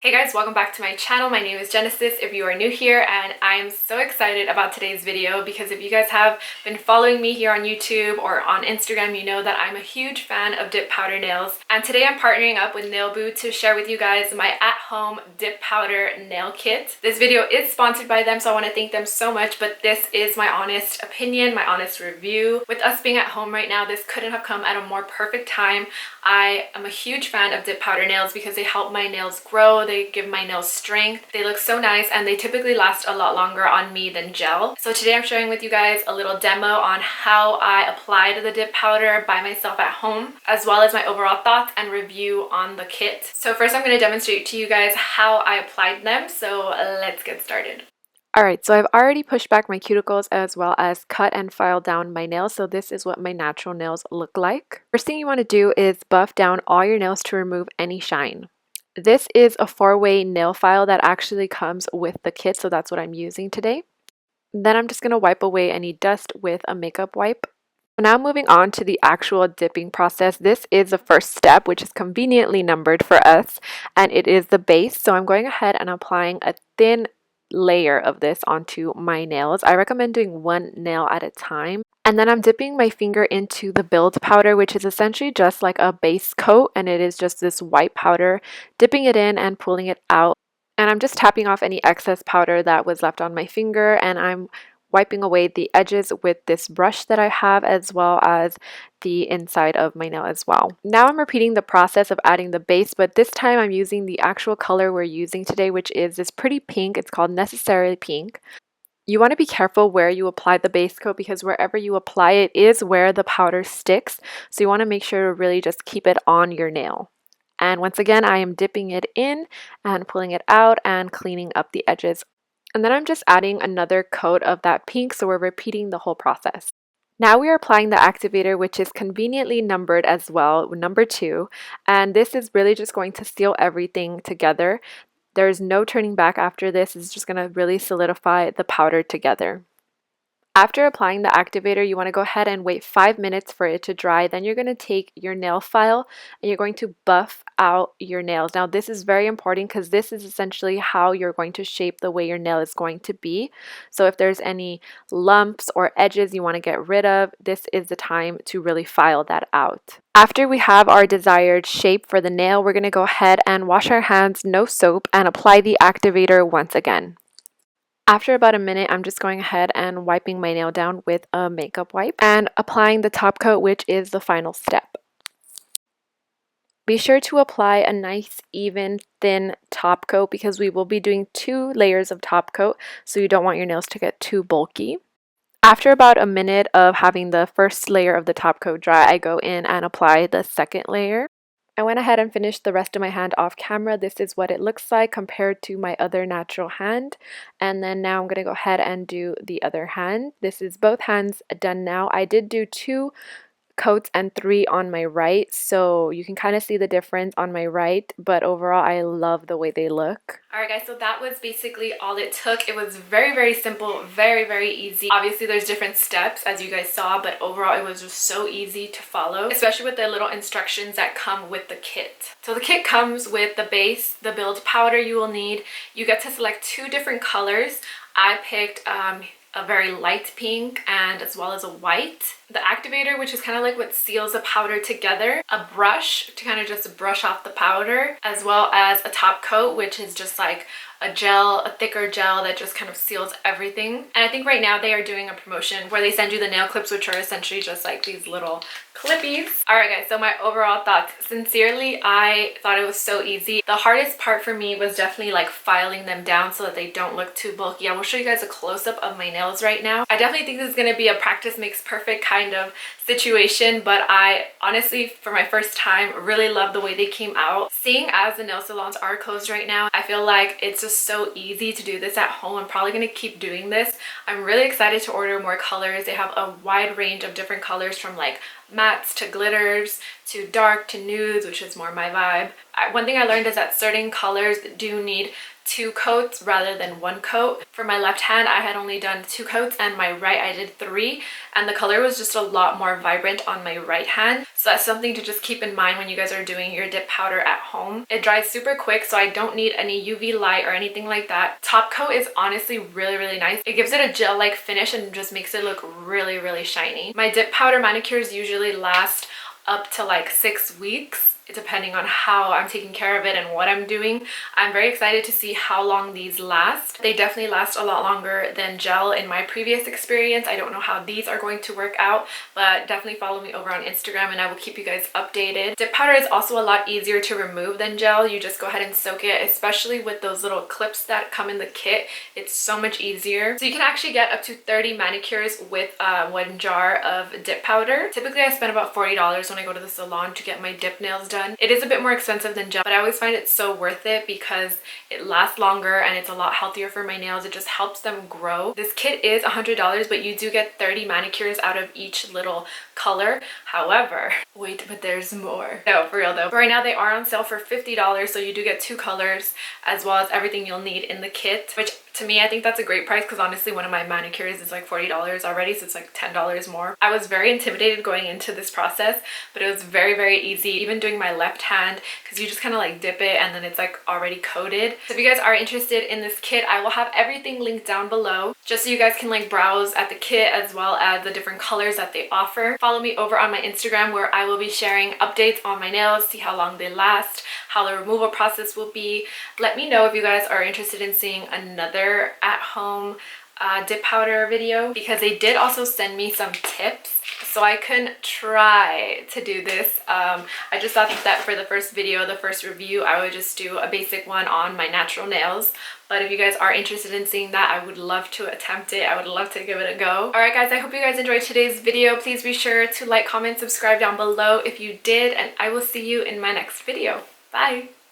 Hey guys, welcome back to my channel. My name is Genesis if you are new here, and I am so excited about today's video because if you guys have been following me here on YouTube or on Instagram, you know that I'm a huge fan of dip powder nails. And today I'm partnering up with NAILBOO to share with you guys my at-home dip powder nail kit. This video is sponsored by them, so I want to thank them so much, but this is my honest opinion, my honest review. With us being at home right now, this couldn't have come at a more perfect time. I am a huge fan of dip powder nails because they help my nails grow. They give my nails strength. They look so nice and they typically last a lot longer on me than gel. So today I'm sharing with you guys a little demo on how I applied the dip powder by myself at home, as well as my overall thoughts and review on the kit. So first I'm going to demonstrate to you guys how I applied them. So let's get started. Alright, so I've already pushed back my cuticles as well as cut and filed down my nails, so this is what my natural nails look like. First thing you want to do is buff down all your nails to remove any shine. This is a 4-way nail file that actually comes with the kit, so that's what I'm using today. Then I'm just going to wipe away any dust with a makeup wipe. Now moving on to the actual dipping process. This is the first step, which is conveniently numbered for us, and it is the base. So I'm going ahead and applying a thin layer of this onto my nails. I recommend doing one nail at a time. And then I'm dipping my finger into the build powder, which is essentially just like a base coat, and it is just this white powder, dipping it in and pulling it out. And I'm just tapping off any excess powder that was left on my finger, and I'm wiping away the edges with this brush that I have, as well as the inside of my nail as well. Now I'm repeating the process of adding the base, but this time I'm using the actual color we're using today, which is this pretty pink. It's called Necessarily Pink. You want to be careful where you apply the base coat because wherever you apply it is where the powder sticks. So you want to make sure to really just keep it on your nail. And once again, I am dipping it in and pulling it out and cleaning up the edges. And then I'm just adding another coat of that pink, so we're repeating the whole process. Now we are applying the activator, which is conveniently numbered as well, number 2, and this is really just going to seal everything together. There's no turning back after this. It's just going to really solidify the powder together. After applying the activator, you want to go ahead and wait 5 minutes for it to dry. Then you're going to take your nail file and you're going to buff out your nails. Now this is very important because this is essentially how you're going to shape the way your nail is going to be. So if there's any lumps or edges you want to get rid of, this is the time to really file that out. After we have our desired shape for the nail, we're going to go ahead and wash our hands, no soap, and apply the activator once again. After about a minute, I'm just going ahead and wiping my nail down with a makeup wipe and applying the top coat, which is the final step. Be sure to apply a nice, even, thin top coat because we will be doing 2 layers of top coat, so you don't want your nails to get too bulky. After about a minute of having the first layer of the top coat dry, I go in and apply the second layer. I went ahead and finished the rest of my hand off camera. This is what it looks like compared to my other natural hand. And then now I'm going to go ahead and do the other hand. This is both hands done now. I did do 2 coats and 3 on my right, so you can kind of see the difference on my right, but overall I love the way they look. Alright guys, so that was basically all it took. It was very simple, very easy. Obviously there's different steps as you guys saw, but overall it was just so easy to follow, especially with the little instructions that come with the kit. So the kit comes with the base, the build powder you will need. You get to select 2 different colors. I picked a very light pink and as well as a white. The activator, which is kind of like what seals the powder together, a brush to kind of just brush off the powder, as well as a top coat, which is just like a gel, a thicker gel that just kind of seals everything. And I think right now they are doing a promotion where they send you the nail clips, which are essentially just like these little clippies. Alright guys, so my overall thoughts. Sincerely, I thought it was so easy. The hardest part for me was definitely like filing them down so that they don't look too bulky. I will show you guys a close-up of my nails right now. I definitely think this is going to be a practice makes perfect kind of situation, but I honestly, for my first time, really love the way they came out. Seeing as the nail salons are closed right now, I feel like it's just so easy to do this at home. I'm probably going to keep doing this. I'm really excited to order more colors. They have a wide range of different colors from like mattes to glitters to dark to nudes, which is more my vibe. One thing I learned is that certain colors do need 2 coats rather than 1 coat. For my left hand, I had only done 2 coats, and my right I did 3, and the color was just a lot more vibrant on my right hand. So that's something to just keep in mind when you guys are doing your dip powder at home. It dries super quick, so I don't need any UV light or anything like that. Top coat is honestly really nice. It gives it a gel-like finish and just makes it look really shiny. My dip powder manicures usually last up to like 6 weeks, depending on how I'm taking care of it and what I'm doing. I'm very excited to see how long these last. They definitely last a lot longer than gel in my previous experience. I don't know how these are going to work out, but definitely follow me over on Instagram and I will keep you guys updated. Dip powder is also a lot easier to remove than gel. You just go ahead and soak it, especially with those little clips that come in the kit. It's so much easier. So you can actually get up to 30 manicures with 1 jar of dip powder. Typically I spend about $40 when I go to the salon to get my dip nails done. It is a bit more expensive than gel, but I always find it so worth it because it lasts longer and it's a lot healthier for my nails. It just helps them grow. This kit is $100, but you do get 30 manicures out of each little color. However, wait, but there's more. No, for real though. But right now they are on sale for $50, so you do get 2 colors as well as everything you'll need in the kit, which to me, I think that's a great price because honestly, one of my manicures is like $40 already, so it's like $10 more. I was very intimidated going into this process, but it was very easy, even doing my left hand, because you just kind of like dip it and then it's like already coated. So if you guys are interested in this kit, I will have everything linked down below just so you guys can like browse at the kit as well as the different colors that they offer. Follow me over on my Instagram where I will be sharing updates on my nails, see how long they last, how the removal process will be. Let me know if you guys are interested in seeing another at-home dip powder video, because they did also send me some tips so I can try to do this. I just thought that for the first video, the first review, I would just do a basic one on my natural nails. But if you guys are interested in seeing that, I would love to attempt it. I would love to give it a go. Alright guys, I hope you guys enjoyed today's video. Please be sure to like, comment, subscribe down below if you did, and I will see you in my next video. Bye!